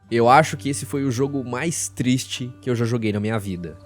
Eu acho que esse foi o jogo mais triste que eu já joguei na minha vida.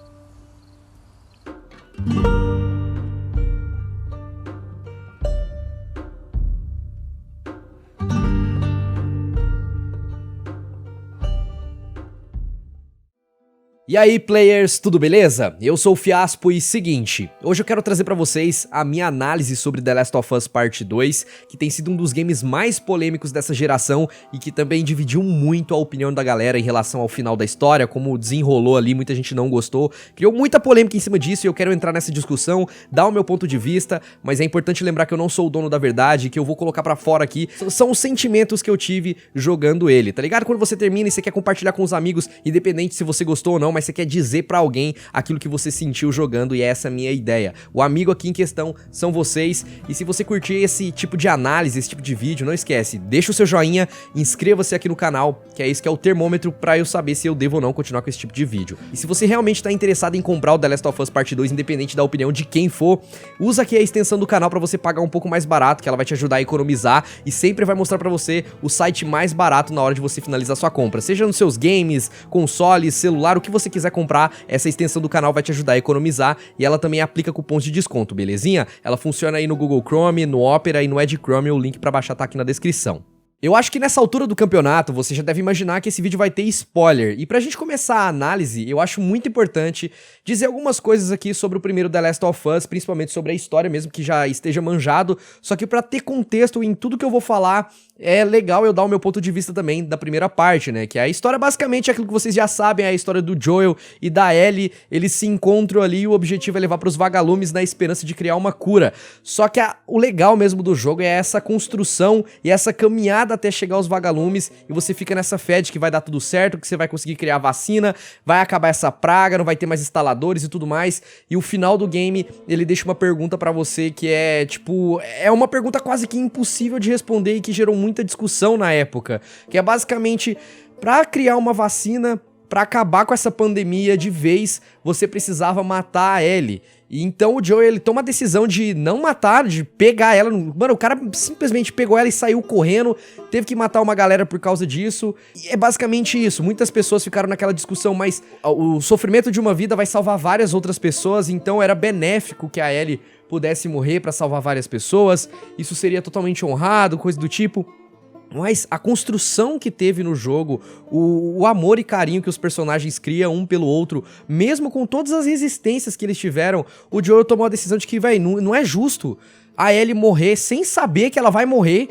E aí, players, tudo beleza? Eu sou o Fiaspo e seguinte, hoje eu quero trazer pra vocês a minha análise sobre The Last of Us Part 2, que tem sido um dos games mais polêmicos dessa geração e que também dividiu muito a opinião da galera em relação ao final da história, como desenrolou ali, muita gente não gostou, criou muita polêmica em cima disso e eu quero entrar nessa discussão, dar o meu ponto de vista, mas é importante lembrar que eu não sou o dono da verdade, que eu vou colocar pra fora aqui, são os sentimentos que eu tive jogando ele, tá ligado? Quando você termina e você quer compartilhar com os amigos, independente se você gostou ou não, mas você quer dizer pra alguém aquilo que você sentiu jogando e essa é a minha ideia. O amigo aqui em questão são vocês e se você curtir esse tipo de análise, esse tipo de vídeo, não esquece, deixa o seu joinha, inscreva-se aqui no canal, que é isso que é o termômetro pra eu saber se eu devo ou não continuar com esse tipo de vídeo. E se você realmente tá interessado em comprar o The Last of Us Part 2, independente da opinião de quem for, usa aqui a extensão do canal pra você pagar um pouco mais barato, que ela vai te ajudar a economizar e sempre vai mostrar pra você o site mais barato na hora de você finalizar sua compra, seja nos seus games, consoles, celular, o que você quiser comprar, essa extensão do canal vai te ajudar a economizar e ela também aplica cupons de desconto, belezinha? Ela funciona aí no Google Chrome, no Opera e no Edge Chrome, o link pra baixar tá aqui na descrição. Eu acho que nessa altura do campeonato você já deve imaginar que esse vídeo vai ter spoiler, e pra gente começar a análise, eu acho muito importante dizer algumas coisas aqui sobre o primeiro The Last of Us, principalmente sobre a história mesmo, que já esteja manjado, só que pra ter contexto em tudo que eu vou falar, é legal eu dar o meu ponto de vista também da primeira parte, né, que a história basicamente é aquilo que vocês já sabem, é a história do Joel e da Ellie, eles se encontram ali e o objetivo é levar pros vagalumes na esperança de criar uma cura, só que o legal mesmo do jogo é essa construção e essa caminhada até chegar aos vagalumes e você fica nessa fé de que vai dar tudo certo, que você vai conseguir criar vacina, vai acabar essa praga, não vai ter mais instaladores e tudo mais, e o final do game, ele deixa uma pergunta pra você que é, tipo, é uma pergunta quase que impossível de responder e que gerou muita discussão na época, que é basicamente, pra criar uma vacina, pra acabar com essa pandemia de vez, você precisava matar a Ellie. E então o Joel, ele toma a decisão de não matar, de pegar ela. Mano, o cara simplesmente pegou ela e saiu correndo, teve que matar uma galera por causa disso. E é basicamente isso. Muitas pessoas ficaram naquela discussão, mas o sofrimento de uma vida vai salvar várias outras pessoas, então era benéfico que a Ellie pudesse morrer pra salvar várias pessoas. Isso seria totalmente honrado, coisa do tipo. Mas a construção que teve no jogo, o amor e carinho que os personagens criam um pelo outro, mesmo com todas as resistências que eles tiveram, o Joel tomou a decisão de que, véi, não é justo a Ellie morrer sem saber que ela vai morrer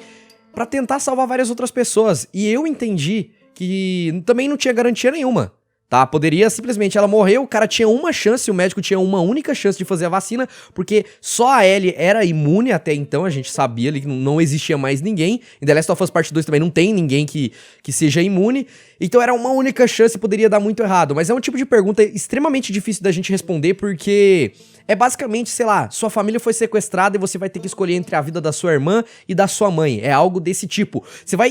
pra tentar salvar várias outras pessoas. E eu entendi que também não tinha garantia nenhuma. Tá, poderia simplesmente, ela morreu, o cara tinha uma chance, o médico tinha uma única chance de fazer a vacina, porque só a Ellie era imune até então, a gente sabia ali que não existia mais ninguém, em The Last of Us Part 2 também não tem ninguém que seja imune, então era uma única chance e poderia dar muito errado, mas é um tipo de pergunta extremamente difícil da gente responder, porque é basicamente, sei lá, sua família foi sequestrada e você vai ter que escolher entre a vida da sua irmã e da sua mãe, é algo desse tipo,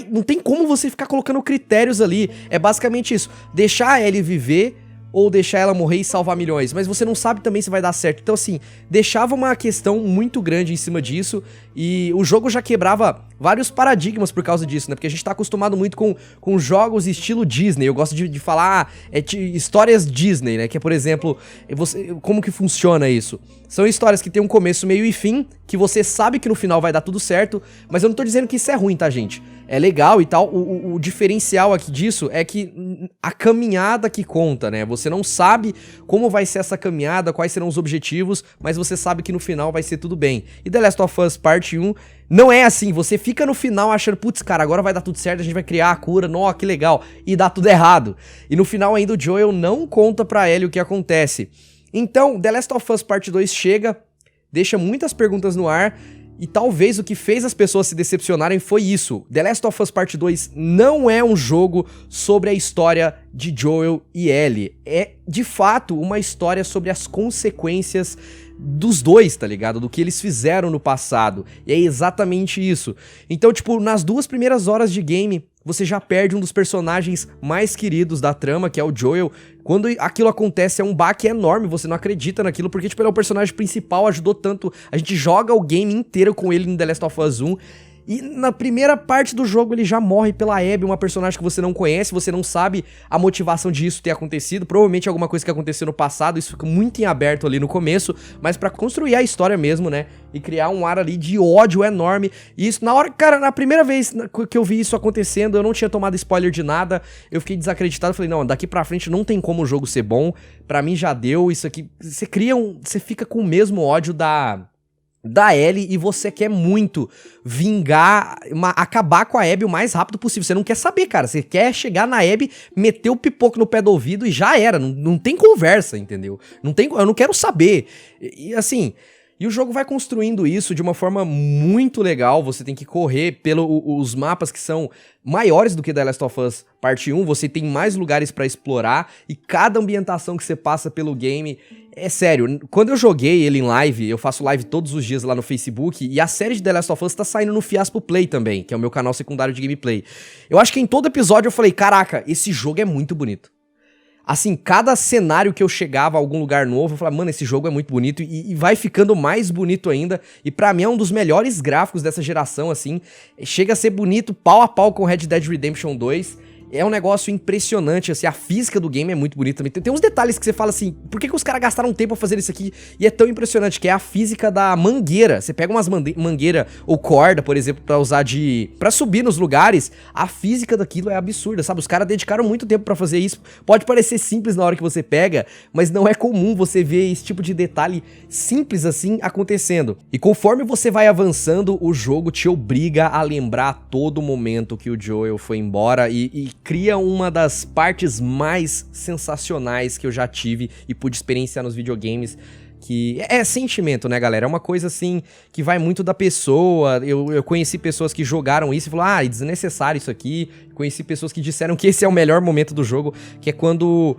não tem como você ficar colocando critérios ali, é basicamente isso, deixar a Ellie viver ou deixar ela morrer e salvar milhões, mas você não sabe também se vai dar certo, então assim, deixava uma questão muito grande em cima disso, e o jogo já quebrava vários paradigmas por causa disso, né, porque a gente tá acostumado muito com jogos estilo Disney, eu gosto de falar histórias Disney, né, que é, por exemplo, como que funciona isso? São histórias que tem um começo, meio e fim, que você sabe que no final vai dar tudo certo, mas eu não tô dizendo que isso é ruim, tá, gente? É legal e tal, o diferencial aqui disso é que a caminhada que conta, né? Você não sabe como vai ser essa caminhada, quais serão os objetivos, mas você sabe que no final vai ser tudo bem. E The Last of Us Part 1 não é assim, você fica no final achando, putz, cara, agora vai dar tudo certo, a gente vai criar a cura, nó, que legal, e dá tudo errado. E no final ainda o Joel não conta pra Ellie o que acontece. Então, The Last of Us Part 2 chega, deixa muitas perguntas no ar, e talvez o que fez as pessoas se decepcionarem foi isso. The Last of Us Part 2 não é um jogo sobre a história de Joel e Ellie. É, de fato, uma história sobre as consequências dos dois, tá ligado? Do que eles fizeram no passado. E é exatamente isso. Então, tipo, nas 2 primeiras horas de game, você já perde um dos personagens mais queridos da trama, que é o Joel. Quando aquilo acontece, é um baque enorme, você não acredita naquilo, porque, tipo, ele é o personagem principal, ajudou tanto. A gente joga o game inteiro com ele no The Last of Us 1. E na primeira parte do jogo ele já morre pela Abby, uma personagem que você não conhece, você não sabe a motivação disso ter acontecido, provavelmente alguma coisa que aconteceu no passado, isso fica muito em aberto ali no começo, mas pra construir a história mesmo, né, e criar um ar ali de ódio enorme. E isso, na hora, cara, na primeira vez que eu vi isso acontecendo, eu não tinha tomado spoiler de nada, eu fiquei desacreditado, falei, não, daqui pra frente não tem como o jogo ser bom, pra mim já deu, isso aqui, você fica com o mesmo ódio da Ellie e você quer muito vingar, acabar com a Abby o mais rápido possível. Você não quer saber, cara. Você quer chegar na Abby, meter o pipoco no pé do ouvido e já era. Não tem conversa, entendeu? Eu não quero saber. E assim... E o jogo vai construindo isso de uma forma muito legal, você tem que correr pelos mapas que são maiores do que The Last of Us Parte 1, você tem mais lugares pra explorar, e cada ambientação que você passa pelo game, é sério, quando eu joguei ele em live, eu faço live todos os dias lá no Facebook, e a série de The Last of Us tá saindo no Fiaspo Play também, que é o meu canal secundário de gameplay. Eu acho que em todo episódio eu falei, caraca, esse jogo é muito bonito. Assim, cada cenário que eu chegava a algum lugar novo, eu falava, mano, esse jogo é muito bonito e vai ficando mais bonito ainda. E pra mim é um dos melhores gráficos dessa geração, assim. Chega a ser bonito pau a pau com Red Dead Redemption 2. É um negócio impressionante, assim, a física do game é muito bonita também. Tem uns detalhes que você fala assim, por que os caras gastaram tempo pra fazer isso aqui? E é tão impressionante, que é a física da mangueira. Você pega umas mangueira ou corda, por exemplo, pra usar pra subir nos lugares, a física daquilo é absurda, sabe? Os caras dedicaram muito tempo pra fazer isso. Pode parecer simples na hora que você pega, mas não é comum você ver esse tipo de detalhe simples assim acontecendo. E conforme você vai avançando, o jogo te obriga a lembrar a todo momento que o Joel foi embora e cria uma das partes mais sensacionais que eu já tive e pude experienciar nos videogames, que é sentimento, né, galera? É uma coisa, assim, que vai muito da pessoa. Eu conheci pessoas que jogaram isso e falaram, ah, é desnecessário isso aqui. Conheci pessoas que disseram que esse é o melhor momento do jogo, que é quando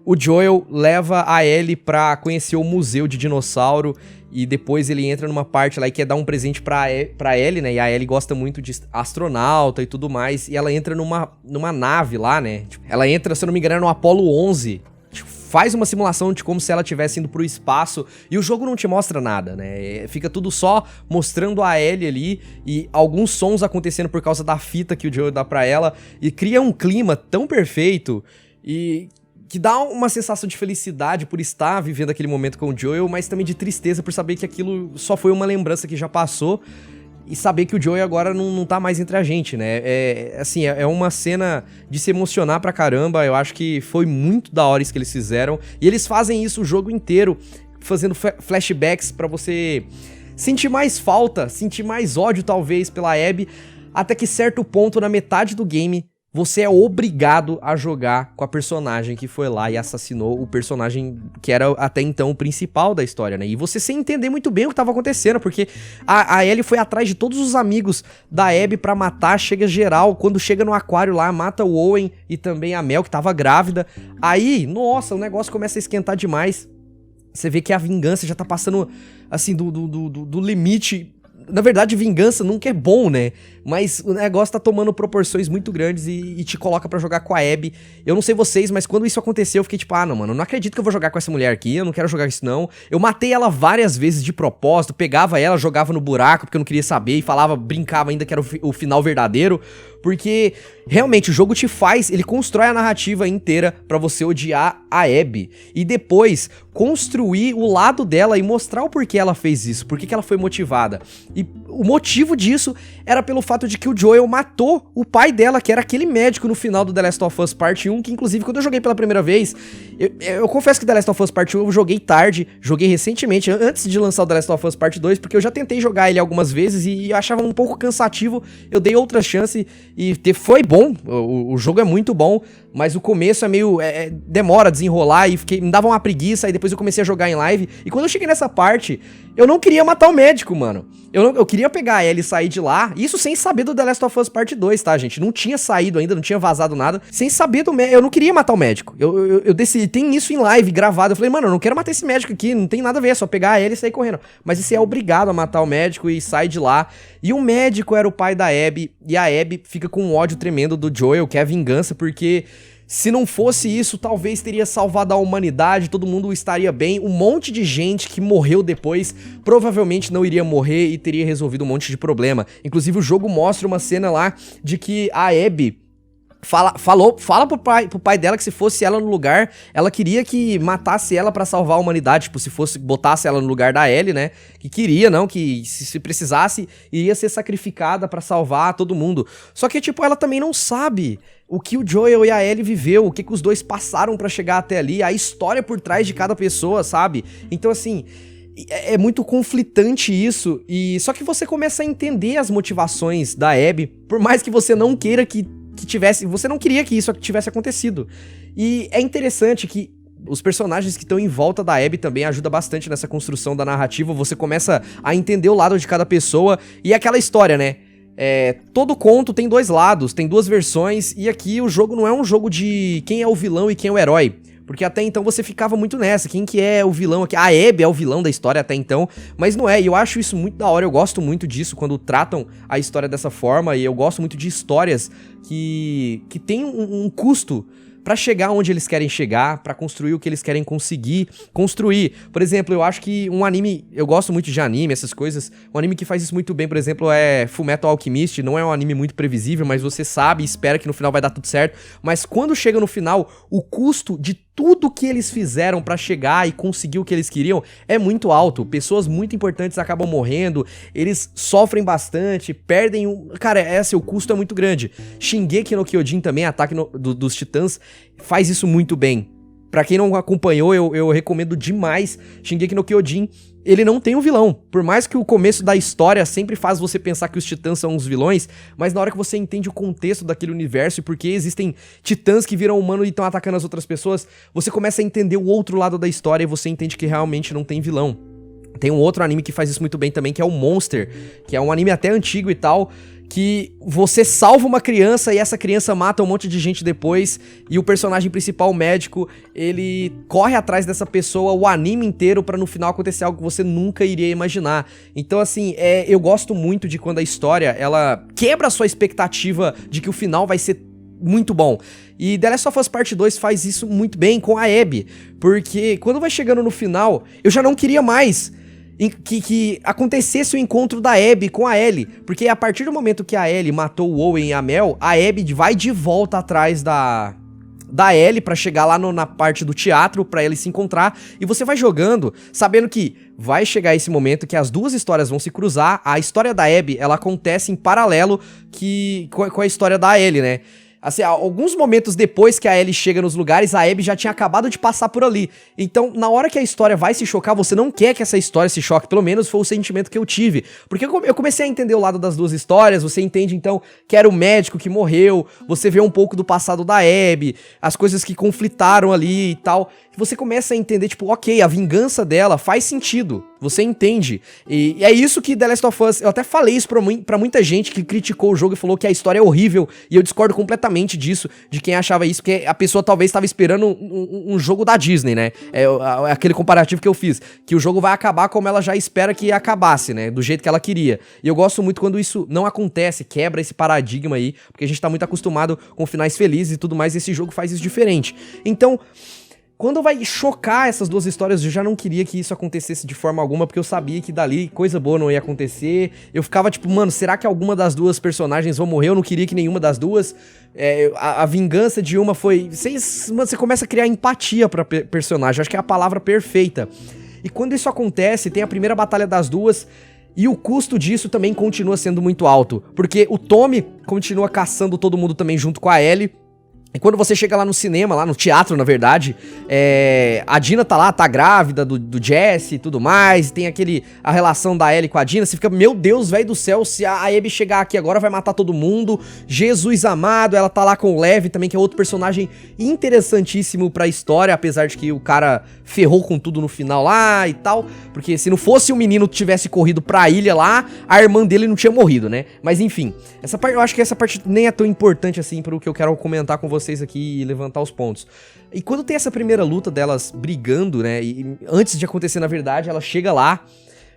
o Joel leva a Ellie pra conhecer o museu de dinossauro e depois ele entra numa parte lá e quer dar um presente pra Ellie, né? E a Ellie gosta muito de astronauta e tudo mais. E ela entra numa nave lá, né? Tipo, ela entra, se eu não me engano, no Apollo 11. Tipo, faz uma simulação de como se ela estivesse indo pro espaço. E o jogo não te mostra nada, né? Fica tudo só mostrando a Ellie ali e alguns sons acontecendo por causa da fita que o Joel dá pra ela. E cria um clima tão perfeito e que dá uma sensação de felicidade por estar vivendo aquele momento com o Joel, mas também de tristeza por saber que aquilo só foi uma lembrança que já passou e saber que o Joel agora não tá mais entre a gente, né? Assim, é uma cena de se emocionar pra caramba. Eu acho que foi muito da hora isso que eles fizeram. E eles fazem isso o jogo inteiro, fazendo flashbacks pra você sentir mais falta, sentir mais ódio talvez pela Abby, até que certo ponto, na metade do game, você é obrigado a jogar com a personagem que foi lá e assassinou o personagem que era até então o principal da história, né? E você sem entender muito bem o que tava acontecendo, porque a Ellie foi atrás de todos os amigos da Abby pra matar, chega geral, quando chega no aquário lá, mata o Owen e também a Mel, que tava grávida. Aí, nossa, o negócio começa a esquentar demais. Você vê que a vingança já tá passando, assim, do limite. Na verdade, vingança nunca é bom, né? Mas o negócio tá tomando proporções muito grandes e te coloca pra jogar com a Abby. Eu não sei vocês, mas quando isso aconteceu, eu fiquei tipo, ah, não, mano, eu não acredito que eu vou jogar com essa mulher aqui, eu não quero jogar isso não. Eu matei ela várias vezes de propósito, pegava ela, jogava no buraco porque eu não queria saber e falava, brincava ainda que era o final verdadeiro. Porque realmente o jogo te faz, ele constrói a narrativa inteira pra você odiar a Abby. E depois construir o lado dela e mostrar o porquê ela fez isso, por que ela foi motivada. E o motivo disso era pelo fato de que o Joel matou o pai dela, que era aquele médico no final do The Last of Us Parte 1, que inclusive quando eu joguei pela primeira vez, eu confesso que The Last of Us Parte 1 eu joguei tarde, joguei recentemente, antes de lançar o The Last of Us Parte 2, porque eu já tentei jogar ele algumas vezes e achava um pouco cansativo, eu dei outra chance e foi bom, o jogo é muito bom, mas o começo é meio, demora a desenrolar e me dava uma preguiça, e depois eu comecei a jogar em live, e quando eu cheguei nessa parte, eu não queria matar o médico, mano. Eu queria pegar ela e sair de lá, isso sem saber do The Last of Us Parte 2, tá, gente? Não tinha saído ainda, não tinha vazado nada, sem saber do médico, eu não queria matar o médico. Eu decidi, tem isso em live, gravado, eu falei, mano, eu não quero matar esse médico aqui, não tem nada a ver, é só pegar ela e sair correndo. Mas você é obrigado a matar o médico e sai de lá. E o médico era o pai da Abby, e a Abby fica com um ódio tremendo do Joel, que é a vingança, porque Se não fosse isso, talvez teria salvado a humanidade, todo mundo estaria bem. Um monte de gente que morreu depois provavelmente não iria morrer e teria resolvido um monte de problema. Inclusive o jogo mostra uma cena lá de que a Abby fala pro pai dela que se fosse ela no lugar, ela queria que matasse ela pra salvar a humanidade, tipo, se fosse, botasse ela no lugar da Ellie, né, que queria, não, que se precisasse, iria ser sacrificada pra salvar todo mundo. Só que, tipo, ela também não sabe o que o Joel e a Ellie viveu, o que os dois passaram pra chegar até ali, a história por trás de cada pessoa, sabe? Então, assim, é muito conflitante isso, e só que você começa a entender as motivações da Abby, por mais que você não queira que tivesse, você não queria que isso tivesse acontecido. E é interessante que os personagens que estão em volta da Abby também ajudam bastante nessa construção da narrativa, você começa a entender o lado de cada pessoa, e aquela história, né? Todo conto tem dois lados, tem duas versões, e aqui o jogo não é um jogo de quem é o vilão e quem é o herói. Porque até então você ficava muito nessa, quem que é o vilão aqui? A Abby é o vilão da história até então, mas não é, e eu acho isso muito da hora, eu gosto muito disso quando tratam a história dessa forma, e eu gosto muito de histórias que tem um custo pra chegar onde eles querem chegar, pra construir o que eles querem conseguir construir. Por exemplo, eu acho que um anime, eu gosto muito de anime, essas coisas, um anime que faz isso muito bem, por exemplo, é Fullmetal Alchemist, não é um anime muito previsível, mas você sabe e espera que no final vai dar tudo certo, mas quando chega no final, o custo de tudo que eles fizeram pra chegar e conseguir o que eles queriam é muito alto, pessoas muito importantes acabam morrendo, eles sofrem bastante, perdem Cara, o custo é muito grande. Shingeki no Kyojin também, Ataque dos Titãs, faz isso muito bem. Pra quem não acompanhou, eu recomendo demais Shingeki no Kyojin. Ele não tem um vilão, por mais que o começo da história sempre faz você pensar que os titãs são os vilões, mas na hora que você entende o contexto daquele universo e por que existem titãs que viram humano e estão atacando as outras pessoas, você começa a entender o outro lado da história e você entende que realmente não tem vilão. Tem um outro anime que faz isso muito bem também, que é o Monster, que é um anime até antigo e tal, que você salva uma criança e essa criança mata um monte de gente depois, e o personagem principal, o médico, ele corre atrás dessa pessoa o anime inteiro pra no final acontecer algo que você nunca iria imaginar. Então, assim, eu gosto muito de quando a história, ela quebra a sua expectativa de que o final vai ser muito bom. E The Last of Us Part 2 faz isso muito bem com a Abby, porque quando vai chegando no final, eu já não queria mais que acontecesse o encontro da Abby com a Ellie, porque a partir do momento que a Ellie matou o Owen e a Mel, a Abby vai de volta atrás da Ellie pra chegar lá na parte do teatro pra eles se encontrar, e você vai jogando sabendo que vai chegar esse momento que as duas histórias vão se cruzar. A história da Abby, ela acontece em paralelo com a história da Ellie, né? Assim, alguns momentos depois que a Ellie chega nos lugares, a Abby já tinha acabado de passar por ali. Então, na hora que a história vai se chocar, você não quer que essa história se choque. Pelo menos foi o sentimento que eu tive. Porque eu comecei a entender o lado das duas histórias. Você entende, então, que era o médico que morreu. Você vê um pouco do passado da Abby, as coisas que conflitaram ali e tal. Você começa a entender, tipo, ok, a vingança dela faz sentido. Você entende. E é isso que The Last of Us... Eu até falei isso pra muita gente que criticou o jogo e falou que a história é horrível. E eu discordo completamente disso, de quem achava isso, porque a pessoa talvez estava esperando um jogo da Disney, né? É aquele comparativo que eu fiz, que o jogo vai acabar como ela já espera que acabasse, né? Do jeito que ela queria. E eu gosto muito quando isso não acontece, quebra esse paradigma aí, porque a gente tá muito acostumado com finais felizes e tudo mais, e esse jogo faz isso diferente. Então, quando vai chocar essas duas histórias, eu já não queria que isso acontecesse de forma alguma, porque eu sabia que dali coisa boa não ia acontecer. Eu ficava tipo, mano, será que alguma das duas personagens vão morrer? Eu não queria que nenhuma das duas. A vingança de uma foi... Você começa a criar empatia pra personagem, eu acho que é a palavra perfeita. E quando isso acontece, tem a primeira batalha das duas, e o custo disso também continua sendo muito alto, porque o Tommy continua caçando todo mundo também junto com a Ellie. E quando você chega lá no cinema, lá no teatro, na verdade, a Dina tá lá, tá grávida do Jesse e tudo mais, tem a relação da Ellie com a Dina, você fica, meu Deus, velho do céu, se a Abby chegar aqui agora vai matar todo mundo, Jesus amado, ela tá lá com o Levi também, que é outro personagem interessantíssimo pra história, apesar de que o cara ferrou com tudo no final lá e tal, porque se não fosse o menino que tivesse corrido pra ilha lá, a irmã dele não tinha morrido, né? Mas enfim, eu acho que essa parte nem é tão importante assim pro que eu quero comentar com vocês aqui e levantar os pontos. E quando tem essa primeira luta delas brigando, né, e antes de acontecer na verdade, ela chega lá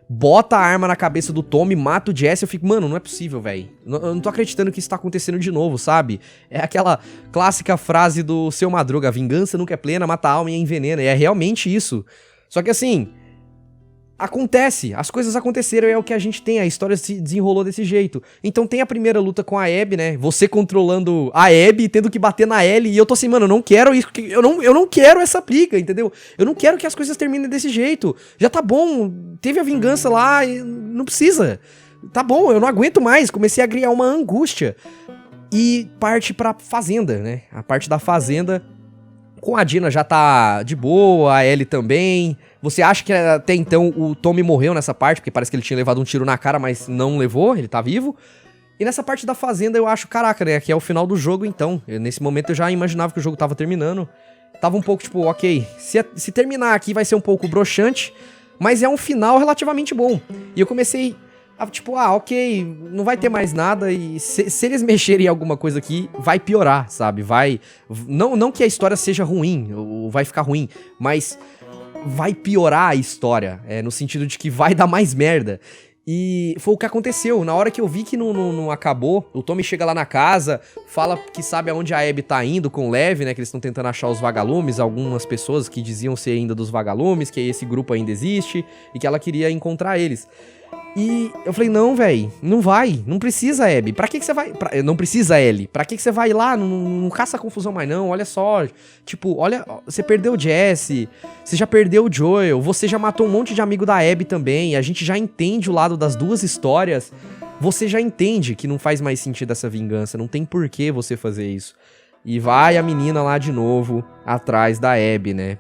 bota a arma na cabeça do Tommy, mata o Jesse, eu fico, mano, não é possível, velho. Eu não tô acreditando que isso tá acontecendo de novo, sabe? É aquela clássica frase do Seu Madruga, a vingança nunca é plena, mata a alma e envenena, e é realmente isso. Só que assim, acontece, as coisas aconteceram e é o que a gente tem, a história se desenrolou desse jeito. Então tem a primeira luta com a Abby, né, você controlando a Abby, tendo que bater na Ellie, e eu tô assim, mano, eu não quero isso, eu não quero essa briga, entendeu? Eu não quero que as coisas terminem desse jeito, já tá bom, teve a vingança lá, não precisa, tá bom, eu não aguento mais, comecei a criar uma angústia. E parte pra fazenda, né, a parte da fazenda, com a Dina já tá de boa, a Ellie também. Você acha que até então o Tommy morreu nessa parte, porque parece que ele tinha levado um tiro na cara, mas não levou, ele tá vivo. E nessa parte da fazenda eu acho, caraca, né, que é o final do jogo então. Nesse momento eu já imaginava que o jogo tava terminando. Tava um pouco tipo, ok, se terminar aqui vai ser um pouco broxante, mas é um final relativamente bom. E eu comecei a tipo, ok, não vai ter mais nada e se eles mexerem em alguma coisa aqui, vai piorar, sabe? Não que a história seja ruim, ou vai ficar ruim, mas vai piorar a história, no sentido de que vai dar mais merda. E foi o que aconteceu, na hora que eu vi que não acabou, o Tommy chega lá na casa, fala que sabe aonde a Abby tá indo com o Lev, né, que eles estão tentando achar os vagalumes, algumas pessoas que diziam ser ainda dos vagalumes, que esse grupo ainda existe, e que ela queria encontrar eles. E eu falei, não, velho, não vai, não precisa, Abby, pra que você vai, não precisa, Ellie, pra que você vai lá, não caça confusão mais não, olha só, tipo, olha, você perdeu o Jesse, você já perdeu o Joel, você já matou um monte de amigo da Abby também, a gente já entende o lado das duas histórias, você já entende que não faz mais sentido essa vingança, não tem por que você fazer isso. E vai a menina lá de novo, atrás da Abby, né.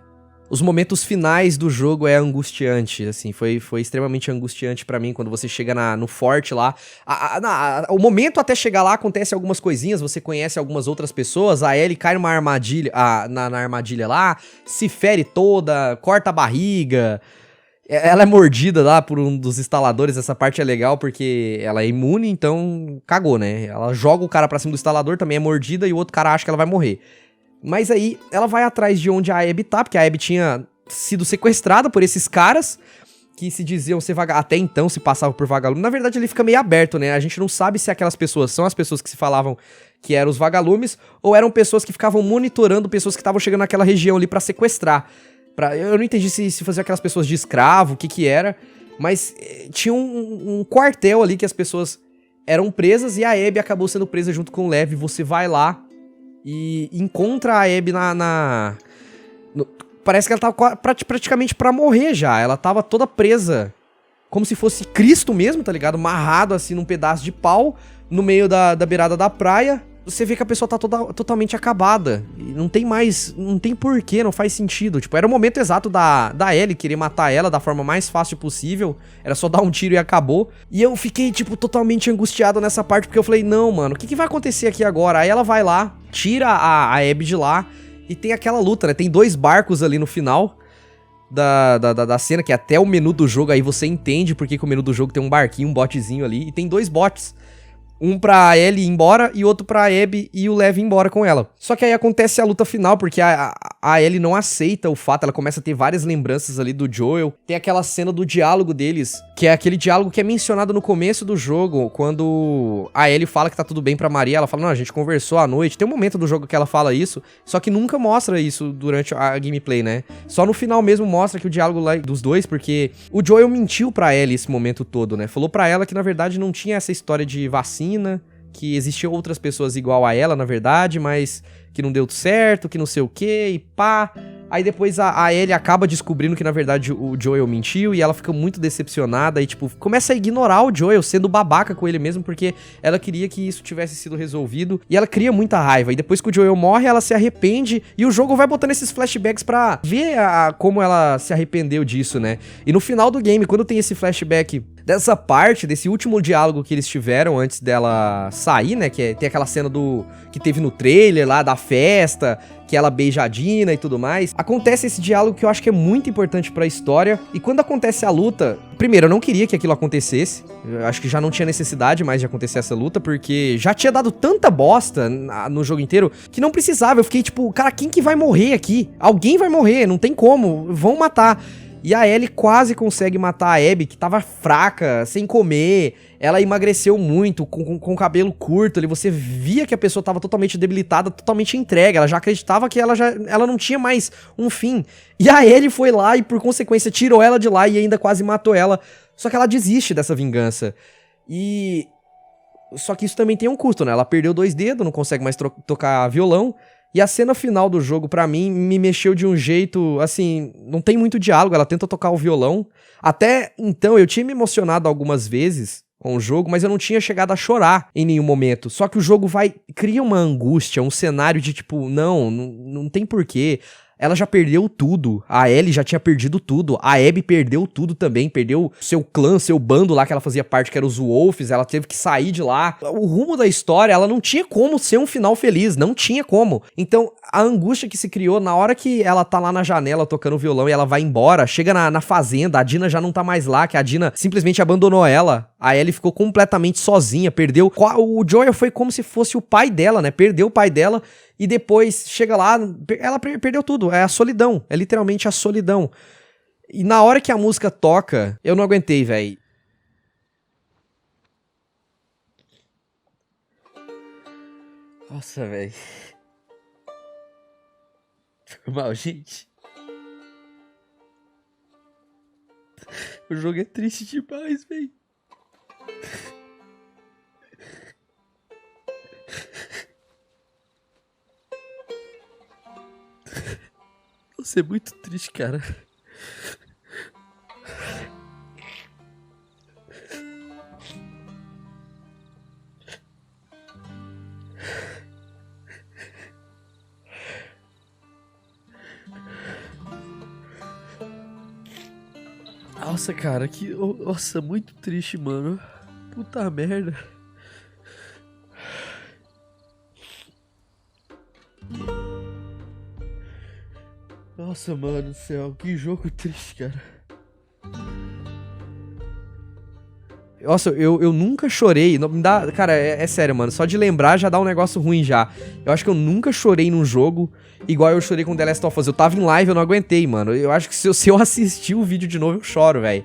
Os momentos finais do jogo é angustiante, assim, foi extremamente angustiante pra mim quando você chega no forte lá. O momento até chegar lá acontece algumas coisinhas, você conhece algumas outras pessoas, a Ellie cai numa armadilha, na armadilha lá, se fere toda, corta a barriga, ela é mordida lá por um dos instaladores, essa parte é legal porque ela é imune, então cagou, né? Ela joga o cara pra cima do instalador, também é mordida e o outro cara acha que ela vai morrer. Mas aí, ela vai atrás de onde a Abby tá, porque a Abby tinha sido sequestrada por esses caras, que se diziam ser até então se passavam por vagalume. Na verdade, ele fica meio aberto, né? A gente não sabe se aquelas pessoas são as pessoas que se falavam que eram os vagalumes, ou eram pessoas que ficavam monitorando pessoas que estavam chegando naquela região ali pra sequestrar. Eu não entendi se fazia aquelas pessoas de escravo, o que era, mas tinha um quartel ali que as pessoas eram presas, e a Abby acabou sendo presa junto com o Lev. Você vai lá e encontra a Abby parece que ela tava praticamente pra morrer já. Ela tava toda presa, como se fosse Cristo mesmo, tá ligado? Amarrado assim num pedaço de pau, no meio da beirada da praia. Você vê que a pessoa tá totalmente acabada. E não tem porquê, não faz sentido. Tipo, era o momento exato da Ellie querer matar ela da forma mais fácil possível. Era só dar um tiro e acabou. E eu fiquei, tipo, totalmente angustiado nessa parte, porque eu falei, não, mano, o que vai acontecer aqui agora? Aí ela vai lá, tira a Abby de lá, e tem aquela luta, né? Tem 2 barcos ali no final da cena, que é até o menu do jogo, aí você entende porque que o menu do jogo tem um barquinho, um botezinho ali, e tem 2 botes. Um pra Ellie ir embora e outro pra Abby e o Lev ir embora com ela. Só que aí acontece a luta final, porque a Ellie não aceita o fato, ela começa a ter várias lembranças ali do Joel. Tem aquela cena do diálogo deles, que é aquele diálogo que é mencionado no começo do jogo, quando a Ellie fala que tá tudo bem pra Maria, ela fala, não, a gente conversou à noite. Tem um momento do jogo que ela fala isso, só que nunca mostra isso durante a gameplay, né? Só no final mesmo mostra que o diálogo lá dos dois, porque o Joel mentiu pra Ellie esse momento todo, né? Falou pra ela que na verdade não tinha essa história de vacina, que existiam outras pessoas igual a ela, na verdade, mas que não deu certo, que não sei o que, e pá. Aí depois a Ellie acaba descobrindo que, na verdade, o Joel mentiu, e ela fica muito decepcionada, e, tipo, começa a ignorar o Joel, sendo babaca com ele mesmo, porque ela queria que isso tivesse sido resolvido, e ela cria muita raiva. E depois que o Joel morre, ela se arrepende, e o jogo vai botando esses flashbacks pra ver como ela se arrependeu disso, né? E no final do game, quando tem esse flashback dessa parte, desse último diálogo que eles tiveram antes dela sair, né? Tem aquela cena que teve no trailer lá, da festa, que ela beija a Dina e tudo mais. Acontece esse diálogo que eu acho que é muito importante pra história. E quando acontece a luta, primeiro, eu não queria que aquilo acontecesse. Eu acho que já não tinha necessidade mais de acontecer essa luta, porque já tinha dado tanta bosta no jogo inteiro que não precisava. Eu fiquei tipo, cara, quem que vai morrer aqui? Alguém vai morrer, não tem como, vão matar. E a Ellie quase consegue matar a Abby, que tava fraca, sem comer. Ela emagreceu muito, com o cabelo curto ali. Você via que a pessoa tava totalmente debilitada, totalmente entregue. Ela já acreditava que ela não tinha mais um fim. E a Ellie foi lá e, por consequência, tirou ela de lá e ainda quase matou ela. Só que ela desiste dessa vingança. Só que isso também tem um custo, né? Ela perdeu 2 dedos, não consegue mais tocar violão. E a cena final do jogo, pra mim, me mexeu de um jeito, assim, não tem muito diálogo, ela tenta tocar o violão. Até então, eu tinha me emocionado algumas vezes com o jogo, mas eu não tinha chegado a chorar em nenhum momento. Só que o jogo cria uma angústia, um cenário de tipo, não tem porquê. Ela já perdeu tudo, a Ellie já tinha perdido tudo, a Abby perdeu tudo também, perdeu seu clã, seu bando lá que ela fazia parte, que era os Wolves, ela teve que sair de lá. O rumo da história, ela não tinha como ser um final feliz, não tinha como. Então, a angústia que se criou na hora que ela tá lá na janela tocando violão e ela vai embora, chega na fazenda, a Dina já não tá mais lá, que a Dina simplesmente abandonou ela. A Ellie ficou completamente sozinha, perdeu... O Joel foi como se fosse o pai dela, né? Perdeu o pai dela e depois chega lá, ela perdeu tudo. É a solidão, é literalmente a solidão. E na hora que a música toca, eu não aguentei, velho. Nossa, velho. Foi mal, gente. O jogo é triste demais, velho. Nossa, é muito triste, cara. Nossa, cara, Nossa, muito triste, mano. Puta merda. Nossa, mano do céu, que jogo triste, cara. Nossa, eu nunca chorei. Não, me dá, cara, é sério, mano. Só de lembrar já dá um negócio ruim já. Eu acho que eu nunca chorei num jogo igual eu chorei com The Last of Us. Eu tava em live, eu não aguentei, mano. Eu acho que se eu assistir o vídeo de novo, eu choro, velho.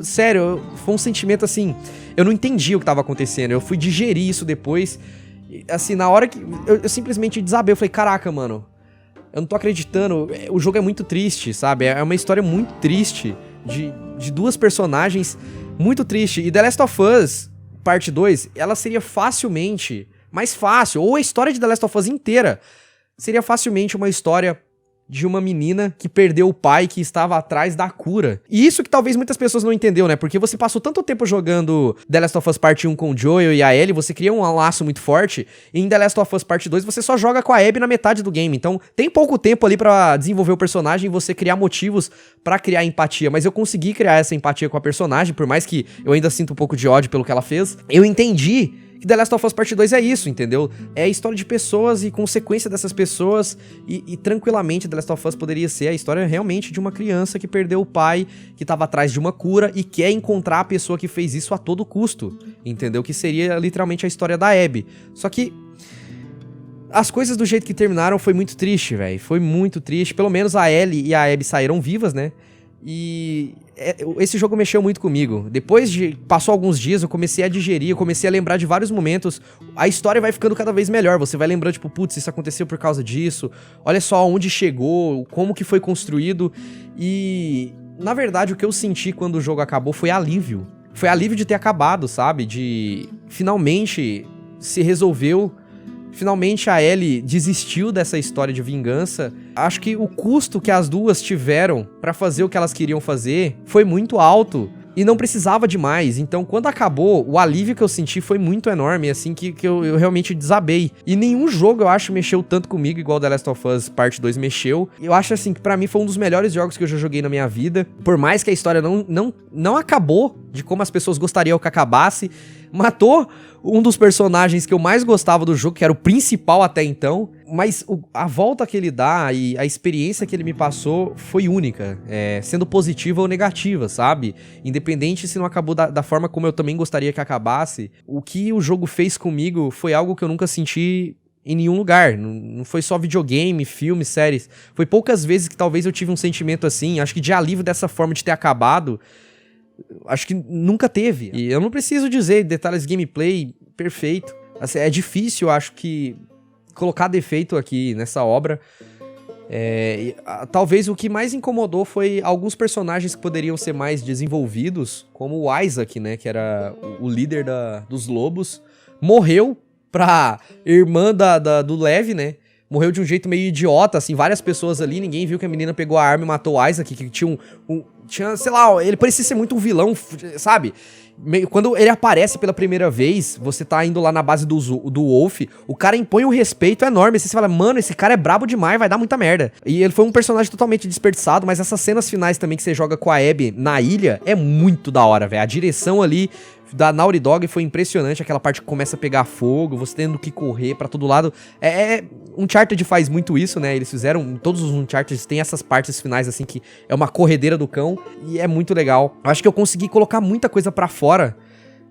Sério, foi um sentimento assim. Eu não entendi o que tava acontecendo. Eu fui digerir isso depois. Assim, na hora que. Eu simplesmente desabei. Eu falei, caraca, mano. Eu não tô acreditando. O jogo é muito triste, sabe? É uma história muito triste. De 2 personagens muito triste. E The Last of Us, parte 2, ela seria facilmente mais fácil. Ou a história de The Last of Us inteira seria facilmente uma história de uma menina que perdeu o pai, que estava atrás da cura. E isso que talvez muitas pessoas não entendeu, né? Porque você passou tanto tempo jogando The Last of Us Parte 1 com o Joel e a Ellie, você cria um laço muito forte, e em The Last of Us Parte 2 você só joga com a Abby na metade do game. Então tem pouco tempo ali pra desenvolver o personagem e você criar motivos pra criar empatia. Mas eu consegui criar essa empatia com a personagem, por mais que eu ainda sinta um pouco de ódio pelo que ela fez. Eu entendi que The Last of Us Part 2 é isso, entendeu? É a história de pessoas e consequência dessas pessoas e tranquilamente The Last of Us poderia ser a história realmente de uma criança que perdeu o pai, que tava atrás de uma cura e quer encontrar a pessoa que fez isso a todo custo, entendeu? Que seria literalmente a história da Abby. Só que as coisas do jeito que terminaram foi muito triste, velho. Foi muito triste. Pelo menos a Ellie e a Abby saíram vivas, né? E esse jogo mexeu muito comigo. Depois de... Passou alguns dias, eu comecei a digerir, eu comecei a lembrar de vários momentos. A história vai ficando cada vez melhor. Você vai lembrando, tipo, putz, isso aconteceu por causa disso. Olha só onde chegou, como que foi construído. E... Na verdade, o que eu senti quando o jogo acabou foi alívio. Foi alívio de ter acabado, sabe? De... Finalmente se resolveu. Finalmente a Ellie desistiu dessa história de vingança. Acho que o custo que as duas tiveram pra fazer o que elas queriam fazer foi muito alto e não precisava de mais. Então, quando acabou, o alívio que eu senti foi muito enorme, assim, que eu realmente desabei. E nenhum jogo, eu acho, mexeu tanto comigo igual The Last of Us Part 2 mexeu. Eu acho, assim, que pra mim foi um dos melhores jogos que eu já joguei na minha vida. Por mais que a história não acabou de como as pessoas gostariam que acabasse, matou um dos personagens que eu mais gostava do jogo, que era o principal até então, mas a volta que ele dá e a experiência que ele me passou foi única, sendo positiva ou negativa, sabe? Independente se não acabou da forma como eu também gostaria que acabasse, o que o jogo fez comigo foi algo que eu nunca senti em nenhum lugar. Não foi só videogame, filme, séries. Foi poucas vezes que talvez eu tive um sentimento assim. Acho que de alívio dessa forma de ter acabado, acho que nunca teve. E eu não preciso dizer detalhes de gameplay perfeito. Assim, é difícil, acho que, colocar defeito aqui nessa obra. Talvez o que mais incomodou foi alguns personagens que poderiam ser mais desenvolvidos, como o Isaac, né, que era o líder dos lobos, morreu pra irmã do Levi, né, morreu de um jeito meio idiota, assim, várias pessoas ali, ninguém viu que a menina pegou a arma e matou o Isaac, que tinha, sei lá, ele parecia ser muito um vilão, sabe? Quando ele aparece pela primeira vez, você tá indo lá na base do Wolf, o cara impõe um respeito enorme, você fala, mano, esse cara é brabo demais, vai dar muita merda. E ele foi um personagem totalmente desperdiçado, mas essas cenas finais também que você joga com a Abby na ilha, é muito da hora, velho. A direção ali da Naughty Dog foi impressionante, aquela parte que começa a pegar fogo, você tendo que correr pra todo lado. Uncharted faz muito isso, né? Eles fizeram, todos os Uncharted tem essas partes finais, assim, que é uma corredeira do cão, e é muito legal. Eu acho que eu consegui colocar muita coisa pra fora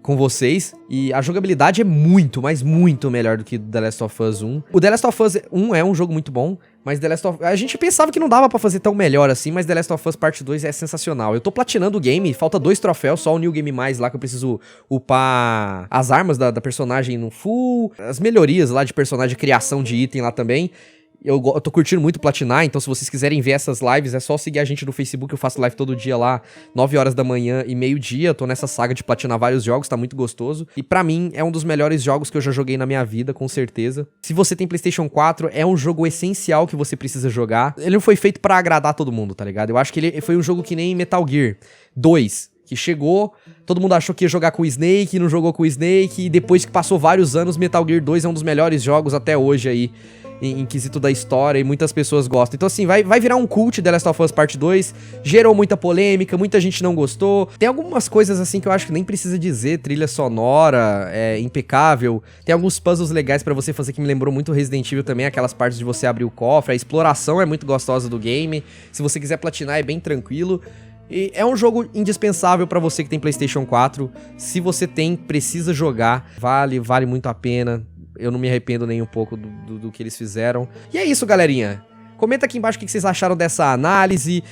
com vocês, e a jogabilidade é muito, mas muito melhor do que The Last of Us 1. O The Last of Us 1 é um jogo muito bom, mas a gente pensava que não dava pra fazer tão melhor assim, mas The Last of Us Part 2 é sensacional. Eu tô platinando o game, falta 2 troféus, só o New Game Mais lá, que eu preciso upar as armas da personagem no full, as melhorias lá de personagem, criação de item lá também. Eu tô curtindo muito platinar, então se vocês quiserem ver essas lives, é só seguir a gente no Facebook, eu faço live todo dia lá, 9 horas da manhã e meio-dia, eu tô nessa saga de platinar vários jogos, tá muito gostoso. E pra mim, é um dos melhores jogos que eu já joguei na minha vida, com certeza. Se você tem PlayStation 4, é um jogo essencial que você precisa jogar. Ele não foi feito pra agradar todo mundo, tá ligado? Eu acho que ele foi um jogo que nem Metal Gear 2, que chegou, todo mundo achou que ia jogar com o Snake, não jogou com o Snake, e depois que passou vários anos, Metal Gear 2 é um dos melhores jogos até hoje aí, em quesito da história, e muitas pessoas gostam. Então assim, vai virar um cult The Last of Us Part 2, gerou muita polêmica, muita gente não gostou. Tem algumas coisas assim que eu acho que nem precisa dizer, trilha sonora, é impecável. Tem alguns puzzles legais pra você fazer que me lembrou muito Resident Evil também, aquelas partes de você abrir o cofre, a exploração é muito gostosa do game. Se você quiser platinar é bem tranquilo. E é um jogo indispensável pra você que tem PlayStation 4. Se você tem, precisa jogar. Vale muito a pena. Eu não me arrependo nem um pouco do que eles fizeram. E é isso, galerinha. Comenta aqui embaixo o que vocês acharam dessa análise,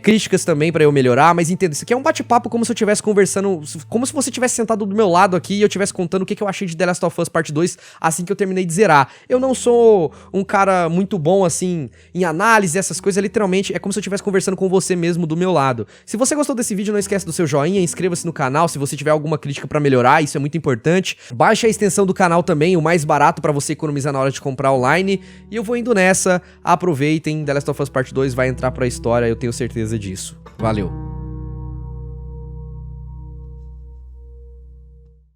críticas também pra eu melhorar, mas entenda, isso aqui é um bate-papo como se eu estivesse conversando, como se você tivesse sentado do meu lado aqui e eu estivesse contando o que eu achei de The Last of Us Part 2 assim que eu terminei de zerar. Eu não sou um cara muito bom, assim, em análise, essas coisas, literalmente é como se eu estivesse conversando com você mesmo do meu lado. Se você gostou desse vídeo, não esquece do seu joinha, inscreva-se no canal se você tiver alguma crítica pra melhorar, isso é muito importante. Baixe a extensão do canal também, o mais barato pra você economizar na hora de comprar online, e eu vou indo nessa, aproveita. The Last of Us Part 2 vai entrar pra história, eu tenho certeza disso. Valeu!